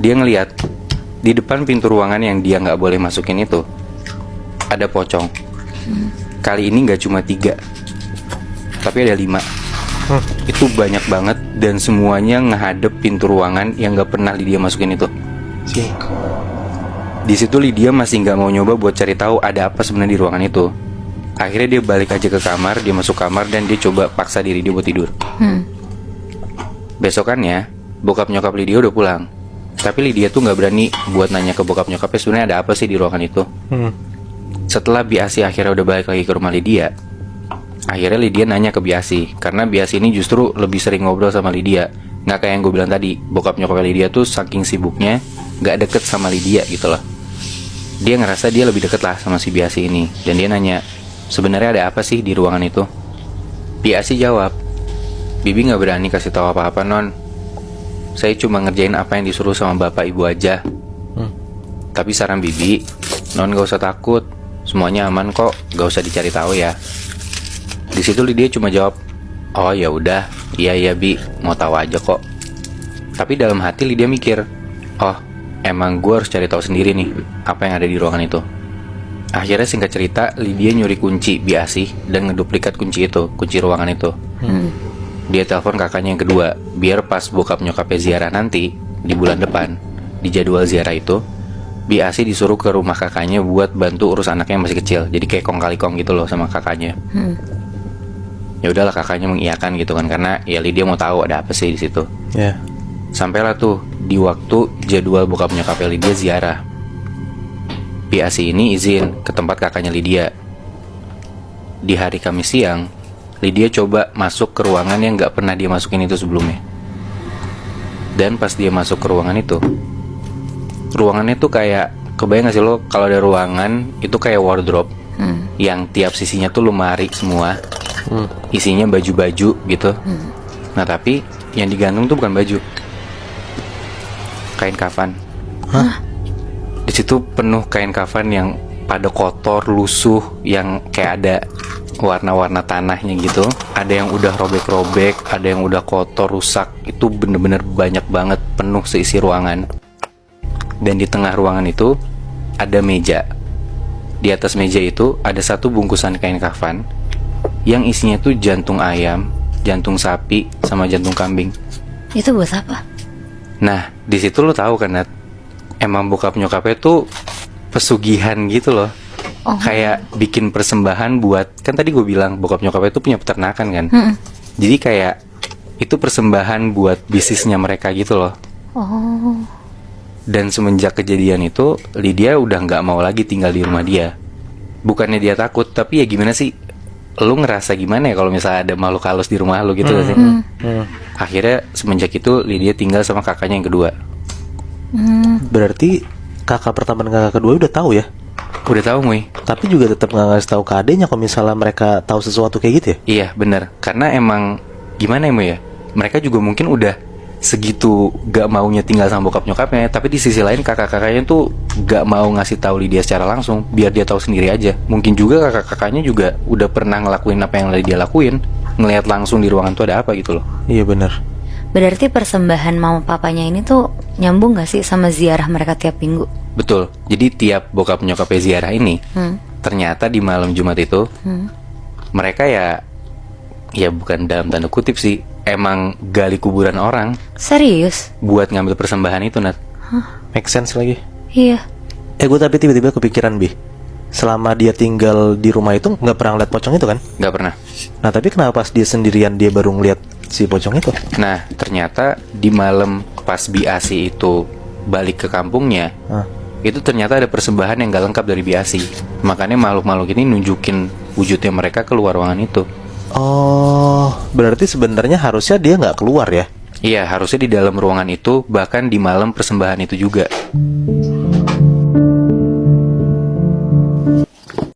Dia ngeliat di depan pintu ruangan yang dia nggak boleh masukin itu ada pocong. Kali ini nggak cuma 3, tapi ada 5. Itu banyak banget dan semuanya ngehadep pintu ruangan yang nggak pernah Lydia masukin itu. Di situ Lydia masih nggak mau nyoba buat cari tahu ada apa sebenarnya di ruangan itu. Akhirnya dia balik aja ke kamar, dia masuk kamar dan dia coba paksa diri dia buat tidur. Besokannya bokap nyokap Lydia udah pulang. Tapi Lydia tuh gak berani buat nanya ke bokap nyokapnya sebenarnya ada apa sih di ruangan itu. Setelah Biasi akhirnya udah balik lagi ke rumah Lydia, akhirnya Lydia nanya ke Biasi. Karena Biasi ini justru lebih sering ngobrol sama Lydia. Gak kayak yang gue bilang tadi, bokap nyokap Lydia tuh saking sibuknya gak deket sama Lydia gitu loh. Dia ngerasa dia lebih deket lah sama si Biasi ini. Dan dia nanya, sebenarnya ada apa sih di ruangan itu? Biasi jawab, Bibi gak berani kasih tahu apa-apa non. Saya cuma ngerjain apa yang disuruh sama bapak ibu aja. Tapi saran Bibi, non gak usah takut, semuanya aman kok, gak usah dicari tahu ya. Di situ Lydia cuma jawab, oh ya udah, iya Bi, mau tahu aja kok. Tapi dalam hati Lydia mikir, oh emang gue harus cari tahu sendiri nih apa yang ada di ruangan itu. Akhirnya singkat cerita, Lydia nyuri kunci Biasi dan ngeduplikat kunci itu, kunci ruangan itu. Dia telepon kakaknya yang kedua, biar pas bokap nyokapnya ziarah nanti di bulan depan, di jadwal ziarah itu, Biasi disuruh ke rumah kakaknya buat bantu urus anaknya yang masih kecil. Jadi kayak kong kali kong gitu loh sama kakaknya. Ya udahlah, kakaknya mengiyakan gitu kan, karena ya Lydia mau tahu ada apa sih di situ. Sampailah tuh di waktu jadwal bokap nyokapnya Lydia ziarah. Biasi ini izin ke tempat kakaknya Lydia. Di hari Kamis siang, Lydia coba masuk ke ruangan yang gak pernah dia masukin itu sebelumnya. Dan pas dia masuk ke ruangan itu, ruangannya tuh kayak, kebayang gak sih lo kalau ada ruangan itu kayak wardrobe, yang tiap sisinya tuh lemari semua, isinya baju-baju gitu. Nah tapi yang digantung tuh bukan baju, kain kafan. Di situ penuh kain kafan yang pada kotor, lusuh, yang kayak ada warna-warna tanahnya gitu. Ada yang udah robek-robek, ada yang udah kotor, rusak. Itu bener-bener banyak banget, penuh seisi ruangan. Dan di tengah ruangan itu ada meja. Di atas meja itu ada satu bungkusan kain kafan yang isinya tuh jantung ayam, jantung sapi, sama jantung kambing. Itu buat apa? Nah, di situ lo tahu kan, Nat, emang bokap nyokapnya tuh pesugihan gitu loh. Kayak bikin persembahan buat, kan tadi gue bilang bokap nyokapnya tuh punya peternakan kan. Jadi kayak itu persembahan buat bisnisnya mereka gitu loh. Dan semenjak kejadian itu, Lydia udah gak mau lagi tinggal di rumah dia. Bukannya dia takut, tapi ya gimana sih, lu ngerasa gimana ya kalau misalnya ada makhluk halus di rumah lu gitu sih. Akhirnya semenjak itu Lydia tinggal sama kakaknya yang kedua. Berarti kakak pertama dan kakak kedua udah tahu ya? Udah tahu Mui. Tapi juga tetap nggak ngasih tahu ke adenya kalau misalnya mereka tahu sesuatu kayak gitu ya? Iya benar, karena emang gimana ya Mui ya, mereka juga mungkin udah segitu gak maunya tinggal sama bokap nyokapnya. Tapi di sisi lain kakak-kakaknya tuh gak mau ngasih tahu Lydia secara langsung, biar dia tahu sendiri aja. Mungkin juga kakak-kakaknya juga udah pernah ngelakuin apa yang Lydia lakuin, ngelihat langsung di ruangan tuh ada apa gitu loh. Iya benar. Berarti persembahan mama papanya ini tuh nyambung gak sih sama ziarah mereka tiap minggu? Betul. Jadi tiap bokap nyokapnya ziarah ini, ternyata di malam Jumat itu mereka ya bukan dalam tanda kutip sih, emang gali kuburan orang. Serius? Buat ngambil persembahan itu, Nat. Make sense lagi. Iya. Gue tapi tiba-tiba kepikiran, Bi. Selama dia tinggal di rumah itu nggak pernah ngeliat pocong itu kan? Nggak pernah. Nah tapi kenapa pas dia sendirian dia baru ngeliat si pocong itu? Nah ternyata di malam pas Biasi itu balik ke kampungnya, itu ternyata ada persembahan yang gak lengkap dari Biasi. Makanya makhluk-makhluk ini nunjukin wujudnya mereka keluar ruangan itu. Oh, berarti sebenarnya harusnya dia nggak keluar ya? Iya, harusnya di dalam ruangan itu, bahkan di malam persembahan itu juga.